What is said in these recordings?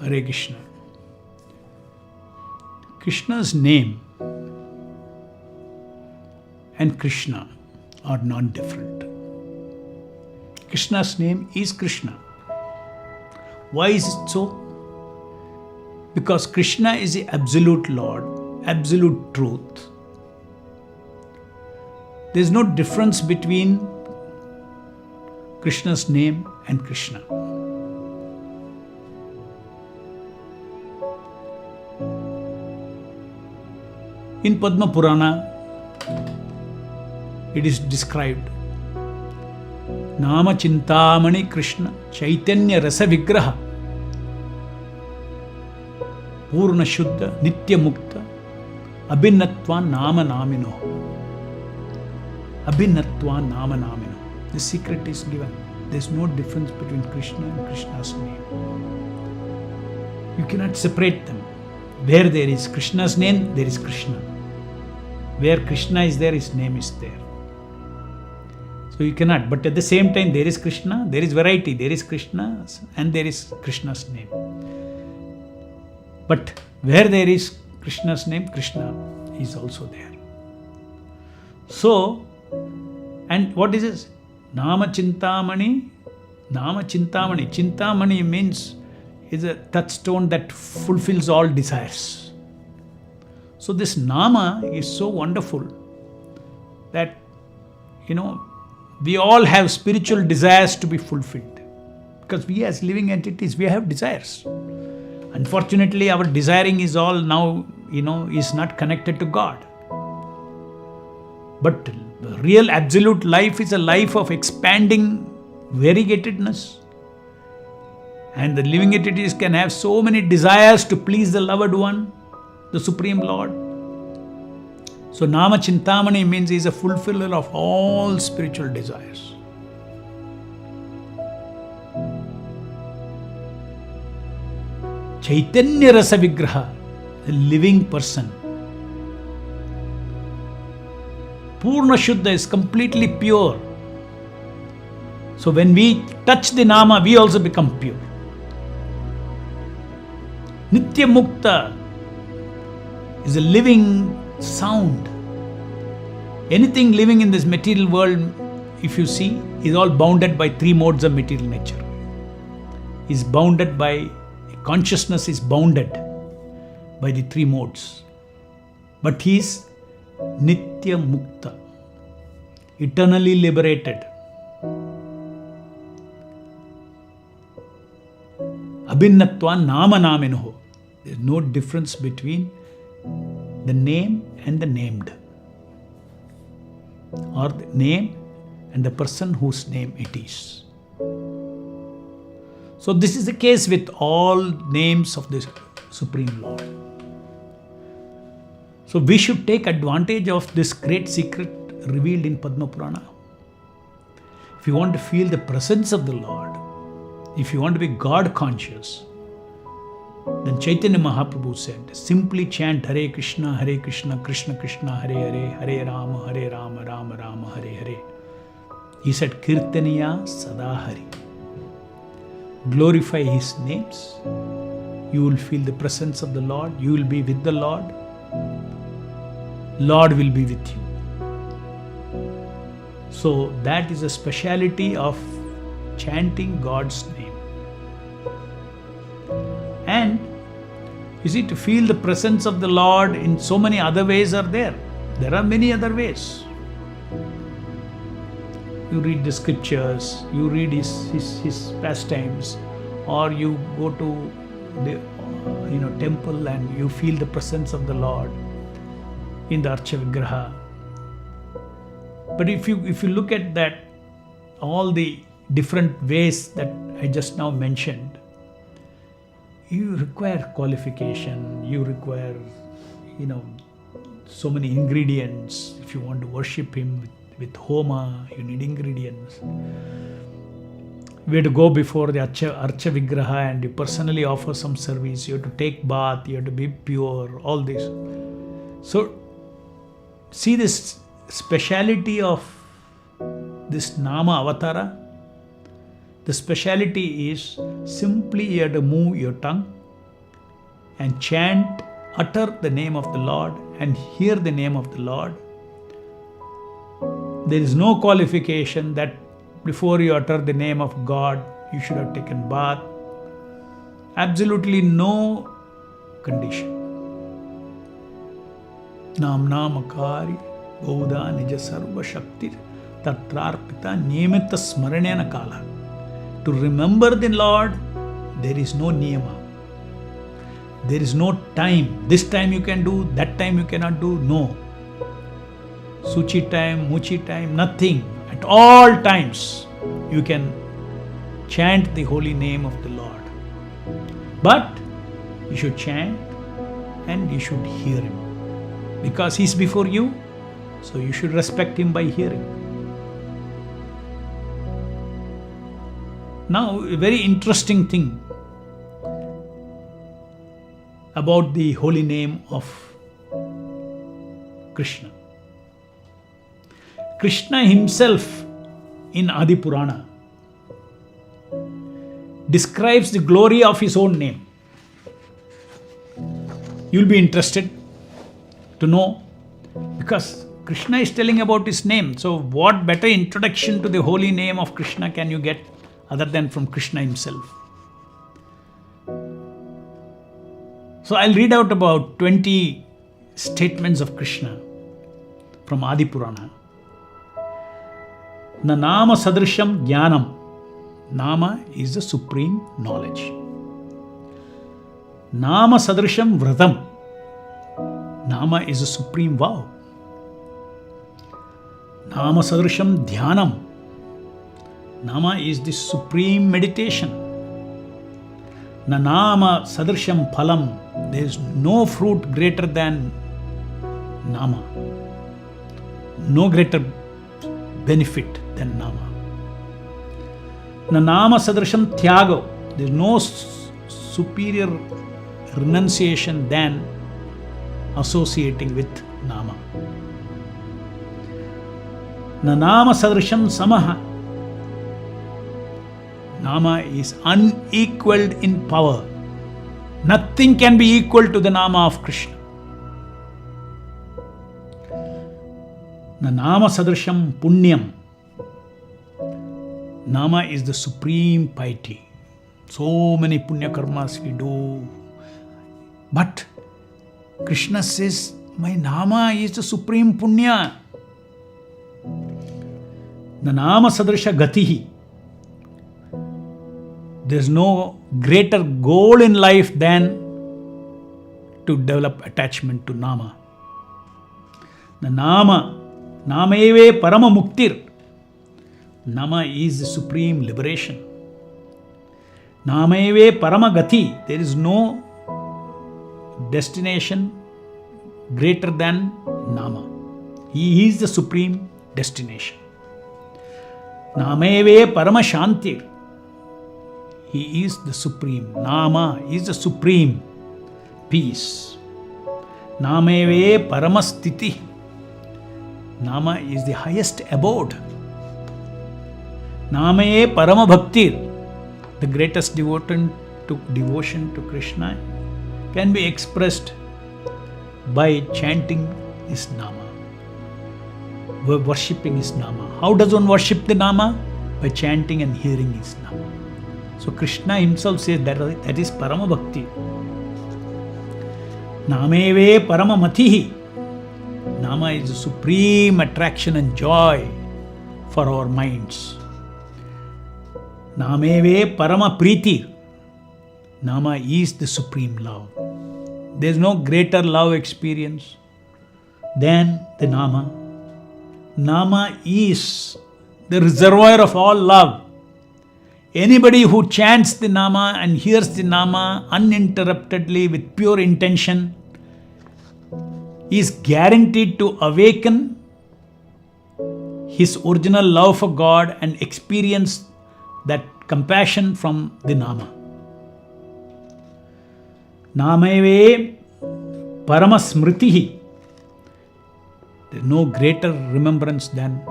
Hare Krishna. Krishna's name and Krishna are not different. Krishna's name is Krishna. Why is it so? Because Krishna is the absolute Lord, absolute truth. There is no difference between Krishna's name and Krishna. In Padma Purana, it is described, Nama Chintamani Krishna Chaitanya Rasa Vigraha Purna Shuddha Nitya Mukta Abhinatva Nama Namino. Abhinatva Nama Namino. The secret is given. There is no difference between Krishna and Krishna's name. You cannot separate them. Where there is Krishna's name, there is Krishna. Where Krishna is there, his name is there. So you cannot. But at the same time, there is Krishna, there is variety. There is Krishna and there is Krishna's name. But where there is Krishna's name, Krishna is also there. So, and what is this? Nama Chintamani. Nama Chintamani. Chintamani means is a touchstone that fulfills all desires. So this Nama is so wonderful that, we all have spiritual desires to be fulfilled. Because we as living entities, we have desires. Unfortunately, our desiring is all now, is not connected to God. But the real absolute life is a life of expanding variegatedness. And the living entities can have so many desires to please the loved one, the Supreme Lord. So Nama Chintamani means he is a fulfiller of all spiritual desires. Chaitanya Rasa Vigraha, the living person. Purna Shuddha is completely pure. So when we touch the Nama, we also become pure. Nitya Mukta is a living sound. Anything living in this material world, if you see, is all bounded by three modes of material nature. Is bounded by, consciousness is bounded by the three modes. But he is Nitya Mukta, eternally liberated. Abhinatva Nama Naminoho. There is no difference between the name and the named, or the name and the person whose name it is. So this is the case with all names of the Supreme Lord. So we should take advantage of this great secret revealed in Padma Purana. If you want to feel the presence of the Lord, if you want to be God conscious, then Chaitanya Mahaprabhu said, simply chant Hare Krishna, Krishna Krishna, Hare Hare, Hare Rama, Rama Rama, Hare Hare. He said, Kirtaniya Sada Hari. Glorify His names. You will feel the presence of the Lord. You will be with the Lord. Lord will be with you. So that is a speciality of chanting God's name. And you see, to feel the presence of the Lord in so many other ways are there. There are many other ways. You read the scriptures, you read his pastimes, or you go to the temple and you feel the presence of the Lord in the Archa Vigraha. But if you look at that, all the different ways that I just now mentioned, you require qualification, you require, so many ingredients. If you want to worship Him with Homa, you need ingredients. We have to go before the Archa Vigraha and you personally offer some service. You have to take bath, you have to be pure, all this. So, see this speciality of this Nama Avatara. The speciality is simply you have to move your tongue and chant, utter the name of the Lord and hear the name of the Lord. There is no qualification that before you utter the name of God, you should have taken bath. Absolutely no condition. Namnamakari Bauda Nija Sarva Shaktir Tatrarpita Niyamita Smaranena Kala. To remember the Lord, there is no niyama. There is no time. This time you can do, that time you cannot do. No. Suchi time, Muchi time, nothing. At all times you can chant the holy name of the Lord. But you should chant and you should hear Him. Because He is before you, so you should respect Him by hearing. Now, a very interesting thing about the holy name of Krishna. Krishna himself in Adi Purana describes the glory of his own name. You'll be interested to know, because Krishna is telling about his name. So what better introduction to the holy name of Krishna can you get other than from Krishna himself? So I'll read out about 20 statements of Krishna from Adi Purana. Na nama sadrisham jnanam. Nama is the supreme knowledge. Nama sadrisham vratam. Nama is the supreme vow. Nama sadrisham dhyanam. Nama is the supreme meditation. Na nama sadrisham phalam. There is no fruit greater than Nama. No greater benefit than Nama. Na nama sadrisham tyago. There is no superior renunciation than associating with Nama. Na nama sadrisham samaha. Nama is unequaled in power. Nothing can be equal to the Nama of Krishna. Na nama sadrisham punyam. Nama is the supreme piety. So many punya karmas we do. But Krishna says, my Nama is the supreme punya. The Nama sadrisha gatihi. There is no greater goal in life than to develop attachment to Nama. The Nameve Parama Muktir. Nama is the supreme liberation. Nameve Parama Gati. There is no destination greater than Nama. He is the supreme destination. Nameve Parama Shantir. He is the supreme. Nama is the supreme peace. Nameve Paramastiti. Nama is the highest abode. Namaye Parama Bhaktir. The greatest devotion to Krishna can be expressed by chanting His Nama, worshipping His Nama. How does one worship the Nama? By chanting and hearing His Nama. So Krishna himself says that is Parama Bhakti. Nameve Parama Matihi. Nama is the supreme attraction and joy for our minds. Nameve Parama Priti. Nama is the supreme love. There is no greater love experience than the Nama. Nama is the reservoir of all love. Anybody who chants the Nama and hears the Nama uninterruptedly with pure intention is guaranteed to awaken his original love for God and experience that compassion from the Nama. Nameve Paramasmritihi. There is no greater remembrance than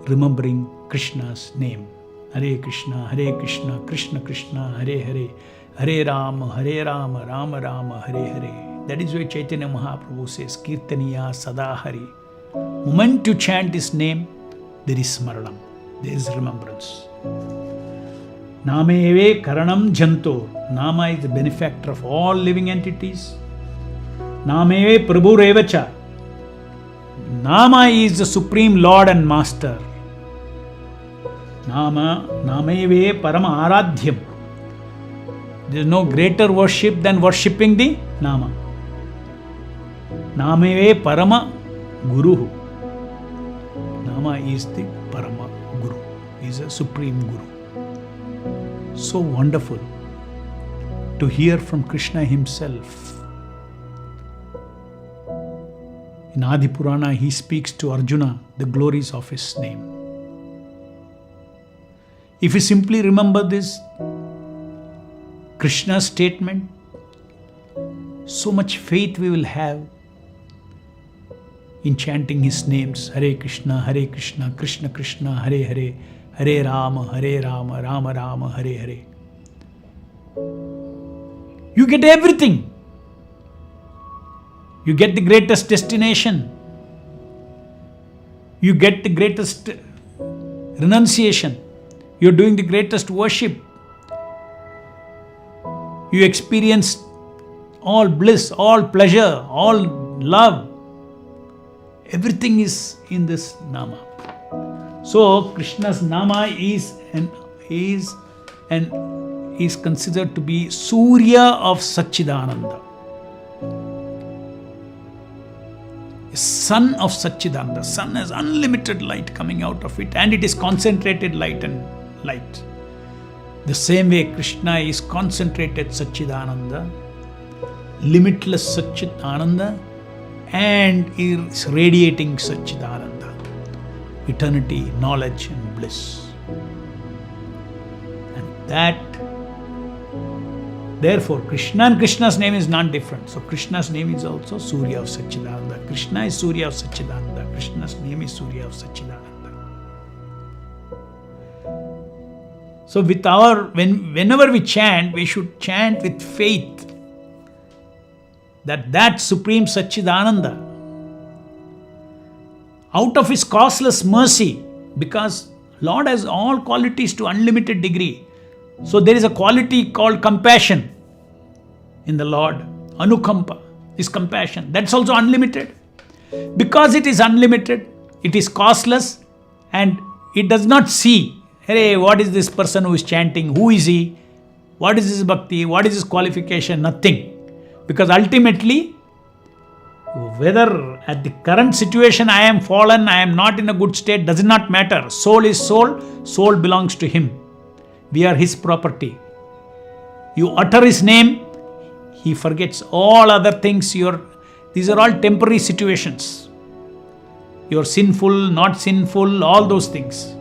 remembering Krishna's name. Hare Krishna, Krishna Krishna, Hare Hare, Hare Rama, Rama Rama, Hare Hare. That is why Chaitanya Mahaprabhu says, Kirtaniya Sada Hari. Moment you chant His name, there is smaranam, there is remembrance. Nameve Karanam Janto. Nama is the benefactor of all living entities. Nameve Prabhu Revacha. Nama is the Supreme Lord and Master. Nameve Parama Aradhyam. There is no greater worship than worshipping the Nama. Nameve Parama Guru. Nama is the Parama Guru. He is a Supreme Guru. So wonderful to hear from Krishna Himself. In Adi Purana, He speaks to Arjuna the glories of His name. If you simply remember this Krishna's statement, so much faith we will have in chanting His names. Hare Krishna, Krishna Krishna, Hare Hare, Hare Rama, Rama Rama, Hare Hare. You get everything. You get the greatest destination. You get the greatest renunciation. You're doing the greatest worship. You experience all bliss, all pleasure, all love. Everything is in this Nama. So Krishna's Nama is considered to be Surya of Satchidananda. Sun of Satchidananda. Sun has unlimited light coming out of it, and it is concentrated light and light. The same way Krishna is concentrated Satchidananda, limitless Satchidananda, and is radiating Satchidananda, eternity, knowledge and bliss. And that, therefore, Krishna and Krishna's name is not different. So Krishna's name is also Surya of Satchidananda. Krishna is Surya of Satchidananda. Krishna's name is Surya of Satchidananda. So whenever we chant, we should chant with faith that Supreme Satchidananda, out of His causeless mercy, because Lord has all qualities to unlimited degree. So there is a quality called compassion in the Lord. Anukampa is compassion. That's also unlimited. Because it is unlimited, it is causeless, and it does not see, hey, what is this person who is chanting? Who is he? What is his bhakti? What is his qualification? Nothing. Because ultimately, whether at the current situation I am fallen, I am not in a good state, does not matter. Soul is soul. Soul belongs to Him. We are His property. You utter His name, He forgets all other things. These are all temporary situations. You're sinful, not sinful, all those things.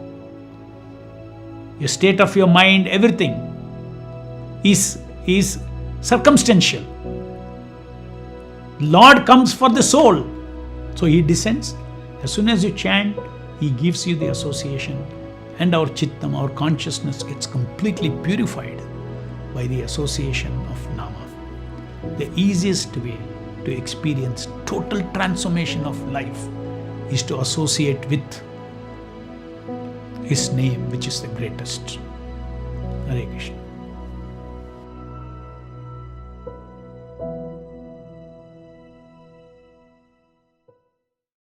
Your state of your mind, everything is circumstantial. Lord comes for the soul. So He descends. As soon as you chant, He gives you the association, and our chittam, our consciousness gets completely purified by the association of Nama. The easiest way to experience total transformation of life is to associate with His name, which is the greatest. Hare Krishna.